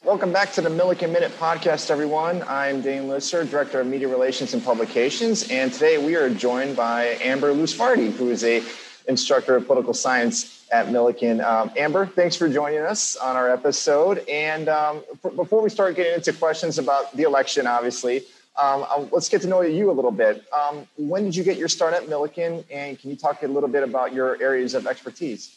Welcome back to the Millikin Minute podcast, everyone. I'm Dane, Lisser, Director of Media Relations and Publications, and today we are joined by Amber Lusvardi, who is a instructor of political science at Millikin. Amber, thanks for joining us on our episode. And before we start getting into questions about the election, obviously, let's get to know you a little bit. When did you get your start at Millikin, and can you talk a little bit about your areas of expertise?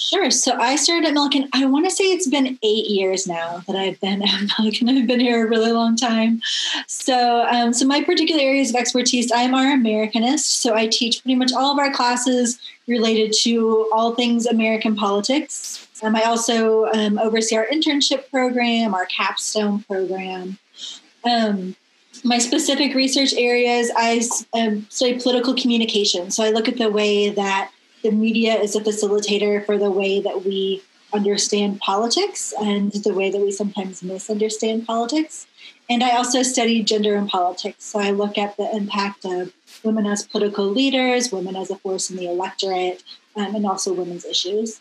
Sure. So I started at Millikin. I want to say it's been 8 years now that I've been at Millikin. I've been here a really long time. So my particular areas of expertise, I am our Americanist. So I teach pretty much all of our classes related to all things American politics. I also oversee our internship program, our capstone program. My specific research areas, I study political communication. So I look at the way that the media is a facilitator for the way that we understand politics and the way that we sometimes misunderstand politics. And I also study gender and politics. So I look at the impact of women as political leaders, women as a force in the electorate, and also women's issues.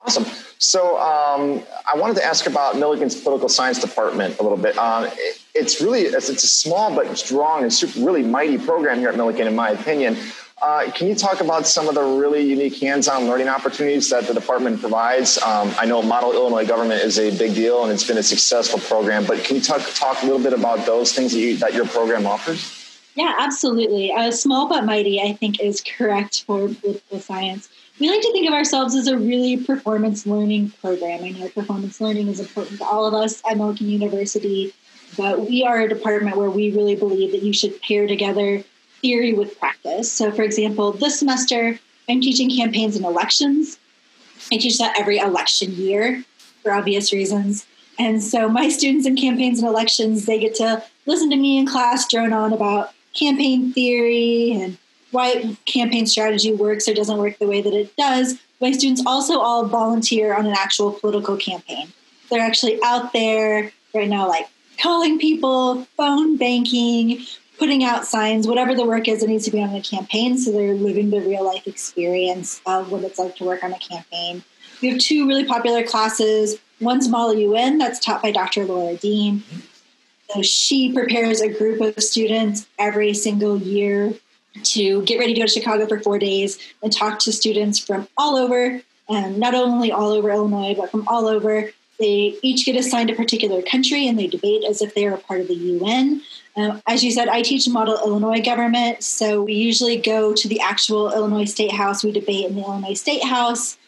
Awesome. So I wanted to ask about Millikin's political science department a little bit. It's a small but strong and really mighty program here at Millikin, in my opinion. Can you talk about some of the really unique hands-on learning opportunities that the department provides? I know Model Illinois Government is a big deal and it's been a successful program, but can you talk a little bit about those things that your program offers? Yeah, absolutely. Small but mighty, I think, is correct for political science. We like to think of ourselves as a really performance learning program. I know performance learning is important to all of us at Millikin University, but we are a department where we really believe that you should pair together theory with practice. So, for example, this semester, I'm teaching campaigns and elections. I teach that every election year for obvious reasons. And so my students in campaigns and elections, they get to listen to me in class drone on about campaign theory and why campaign strategy works or doesn't work the way that it does. My students also all volunteer on an actual political campaign. They're actually out there right now, like calling people, phone banking, putting out signs, whatever the work is, it needs to be on a campaign. So they're living the real life experience of what it's like to work on a campaign. We have two really popular classes. One's Model UN, that's taught by Dr. Dane. So she prepares a group of students every single year to get ready to go to Chicago for 4 days and talk to students from all over, not only all over Illinois, but from all over. They each get assigned a particular country and they debate as if they're a part of the UN. As you said, I teach Model Illinois Government, so we usually go to the actual Illinois State House. We debate in the Illinois State House.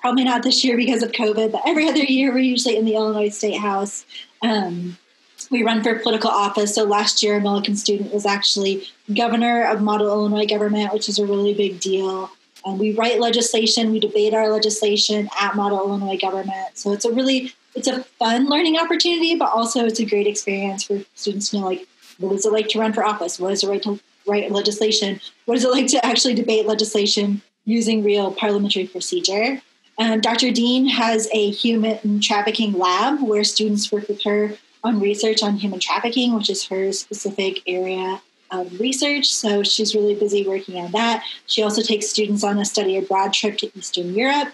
Probably not this year because of COVID, but every other year we're usually in the Illinois State House. We run for political office. So last year, a Millikin student was actually governor of Model Illinois Government, which is a really big deal. We write legislation. We debate our legislation at Model Illinois Government. So it's a fun learning opportunity, but also it's a great experience for students to know, like, what is it like to run for office? What is it like to write legislation? What is it like to actually debate legislation using real parliamentary procedure? Dr. Dane has a human trafficking lab where students work with her on research on human trafficking, which is her specific area of research. So she's really busy working on that. She also takes students on a study abroad trip to Eastern Europe.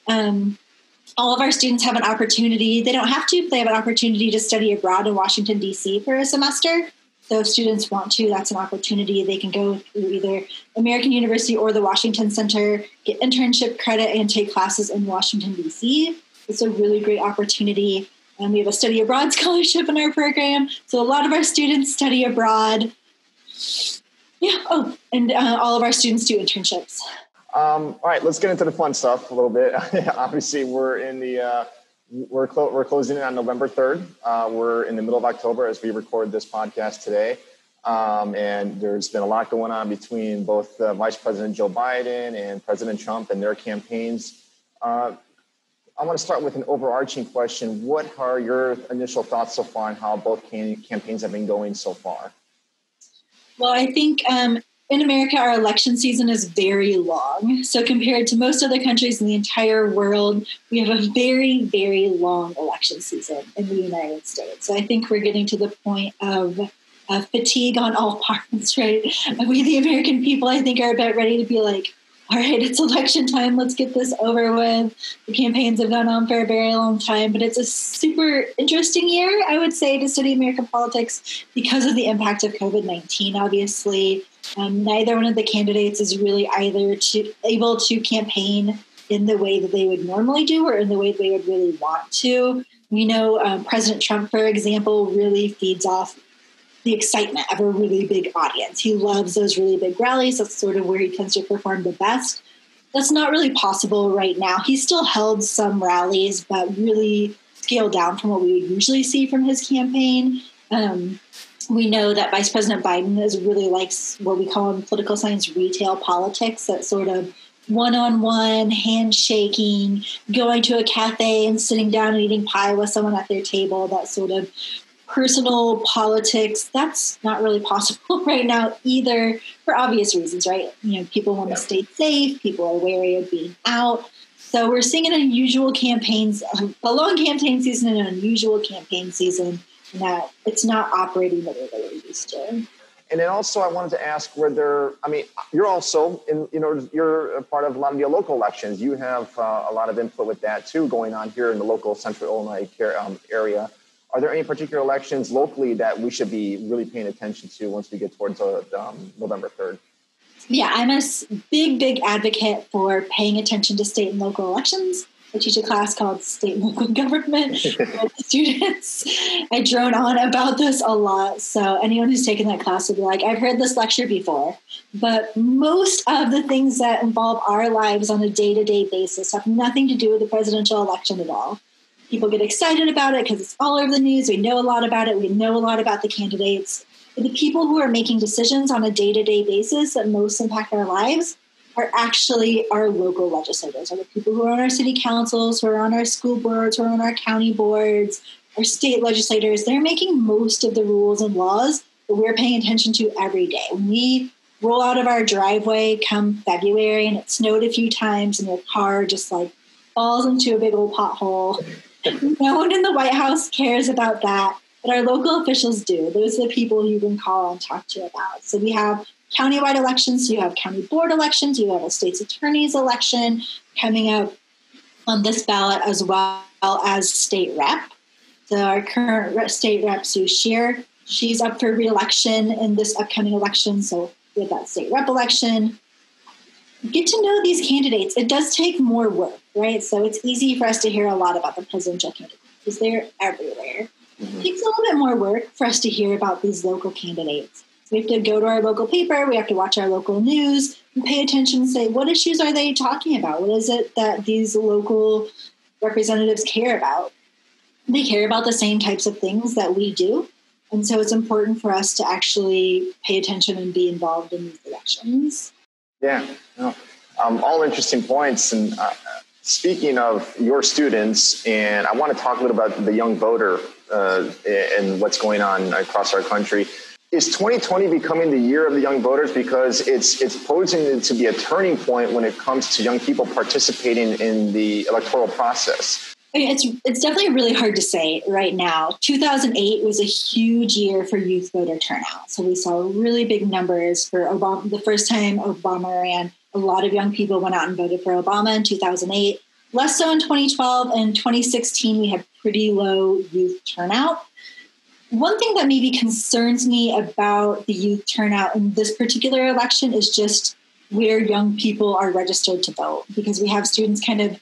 All of our students have an opportunity. They don't have to, but they have an opportunity to study abroad in Washington, D.C. for a semester. So if students want to, that's an opportunity. They can go through either Millikin University or the Washington Center, get internship credit, and take classes in Washington, D.C. It's a really great opportunity. And we have a study abroad scholarship in our program. So a lot of our students study abroad. Yeah. Oh, and all of our students do internships. All right, let's get into the fun stuff a little bit. Obviously, we're closing in on November 3rd. We're in the middle of October as we record this podcast today. And there's been a lot going on between both Vice President Joe Biden and President Trump and their campaigns. I want to start with an overarching question. What are your initial thoughts so far on how both campaigns have been going so far? Well, I think in America, our election season is very long. So compared to most other countries in the entire world, we have a very, very long election season in the United States. So I think we're getting to the point of fatigue on all parts, right? We, the American people, I think, are about ready to be like, all right, it's election time. Let's get this over with. The campaigns have gone on for a very long time, but it's a super interesting year, I would say, to study American politics because of the impact of COVID-19, obviously. Neither one of the candidates is really either able to campaign in the way that they would normally do or in the way they would really want to. We know President Trump, for example, really feeds off the excitement of a really big audience. He loves those really big rallies. That's sort of where he tends to perform the best. That's not really possible right now. He still held some rallies, but really scaled down from what we would usually see from his campaign. We know that Vice President Biden really likes what we call in political science retail politics, that sort of one-on-one, handshaking, going to a cafe and sitting down and eating pie with someone at their table, that sort of personal politics. That's not really possible right now either, for obvious reasons, right? People want to stay safe. People are wary of being out. So we're seeing an unusual campaigns, a long campaign season and an unusual campaign season, and that it's not operating the way that we're used to. And then also I wanted to ask you're also you're a part of a lot of the local elections. You have a lot of input with that too going on here in the local central Illinois area. Are there any particular elections locally that we should be really paying attention to once we get towards November 3rd? Yeah, I'm a big advocate for paying attention to state and local elections. I teach a class called State and Local Government with students. I drone on about this a lot. So anyone who's taken that class will be like, I've heard this lecture before. But most of the things that involve our lives on a day-to-day basis have nothing to do with the presidential election at all. People get excited about it because it's all over the news. We know a lot about it. We know a lot about the candidates. But the people who are making decisions on a day-to-day basis that most impact our lives are actually our local legislators, are the people who are on our city councils, who are on our school boards, who are on our county boards, our state legislators. They're making most of the rules and laws that we're paying attention to every day. When we roll out of our driveway come February and it snowed a few times and your car just falls into a big old pothole, no one in the White House cares about that, but our local officials do. Those are the people you can call and talk to about. So we have countywide elections, you have county board elections, you have a state's attorney's election coming up on this ballot, as well as state rep. So our current state rep, Sue Scheer, she's up for re-election in this upcoming election. So we have that state rep election. Get to know these candidates. It does take more work, right? So it's easy for us to hear a lot about the presidential candidates because they're everywhere. It takes a little bit more work for us to hear about these local candidates. We have to go to our local paper, we have to watch our local news, and pay attention and say, what issues are they talking about? What is it that these local representatives care about? They care about the same types of things that we do. And so it's important for us to actually pay attention and be involved in these elections. Yeah, all interesting points. And speaking of your students, and I want to talk a little about the young voter and what's going on across our country. Is 2020 becoming the year of the young voters? Because it's posing to be a turning point when it comes to young people participating in the electoral process. It's definitely really hard to say right now. 2008 was a huge year for youth voter turnout. So we saw really big numbers for Obama. The first time Obama ran, a lot of young people went out and voted for Obama in 2008. Less so in 2012 and 2016, we had pretty low youth turnout. One thing that maybe concerns me about the youth turnout in this particular election is just where young people are registered to vote, because we have students kind of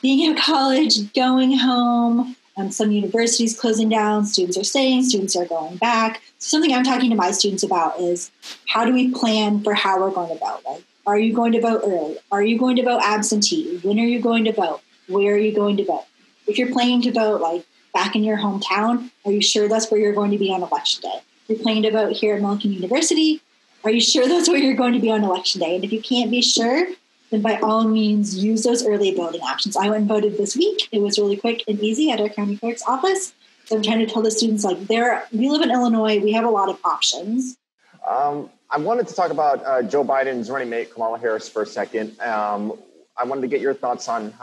being at college, going home, some universities closing down, students are staying, students are going back. So something I'm talking to my students about is how do we plan for how we're going to vote? Are you going to vote early? Are you going to vote absentee? When are you going to vote? Where are you going to vote? If you're planning to vote back in your hometown, are you sure that's where you're going to be on election day? If you're planning to vote here at Millikin University, are you sure that's where you're going to be on election day? And if you can't be sure, then by all means, use those early voting options. I went and voted this week. It was really quick and easy at our county clerk's office. So I'm trying to tell the students, we live in Illinois, we have a lot of options. I wanted to talk about Joe Biden's running mate, Kamala Harris, for a second. I wanted to get your thoughts on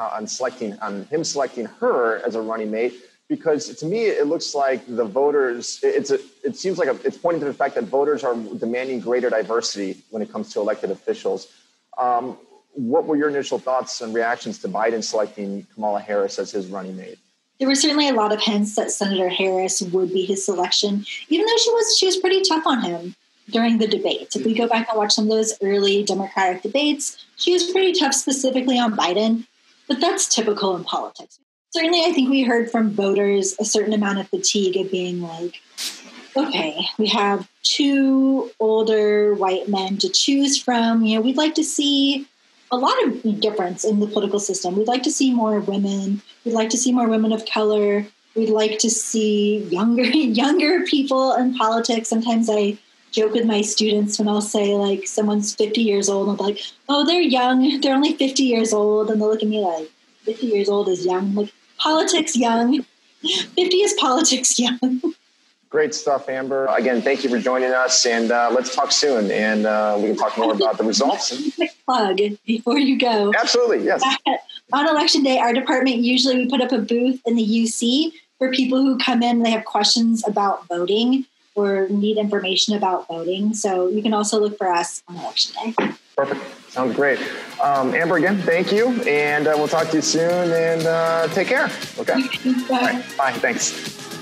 him selecting her as a running mate, because to me, it looks like the voters, it seems like it's pointing to the fact that voters are demanding greater diversity when it comes to elected officials. what were your initial thoughts and reactions to Biden selecting Kamala Harris as his running mate? There were certainly a lot of hints that Senator Harris would be his selection, even though she was pretty tough on him during the debates. If we go back and watch some of those early Democratic debates, she was pretty tough specifically on Biden, but that's typical in politics. Certainly, I think we heard from voters a certain amount of fatigue of being like, okay, we have two older white men to choose from. You know, we'd like to see a lot of difference in the political system. We'd like to see more women. We'd like to see more women of color. We'd like to see younger people in politics. Sometimes I joke with my students when I'll say, like, someone's 50 years old, and I'll be like, oh, they're young. They're only 50 years old. And they'll look at me like, 50 years old is young. I'm like, politics young. 50 is politics young. Great stuff, Amber. Again, thank you for joining us, and let's talk soon, and we can talk more about the results. Quick plug before you go. Absolutely, yes. On Election Day, our department, usually we put up a booth in the UC for people who come in and they have questions about voting or need information about voting. So you can also look for us on Election Day. Perfect. Sounds great. Amber, again, thank you, and we'll talk to you soon, and take care. Okay? Bye. All right. Bye. Thanks.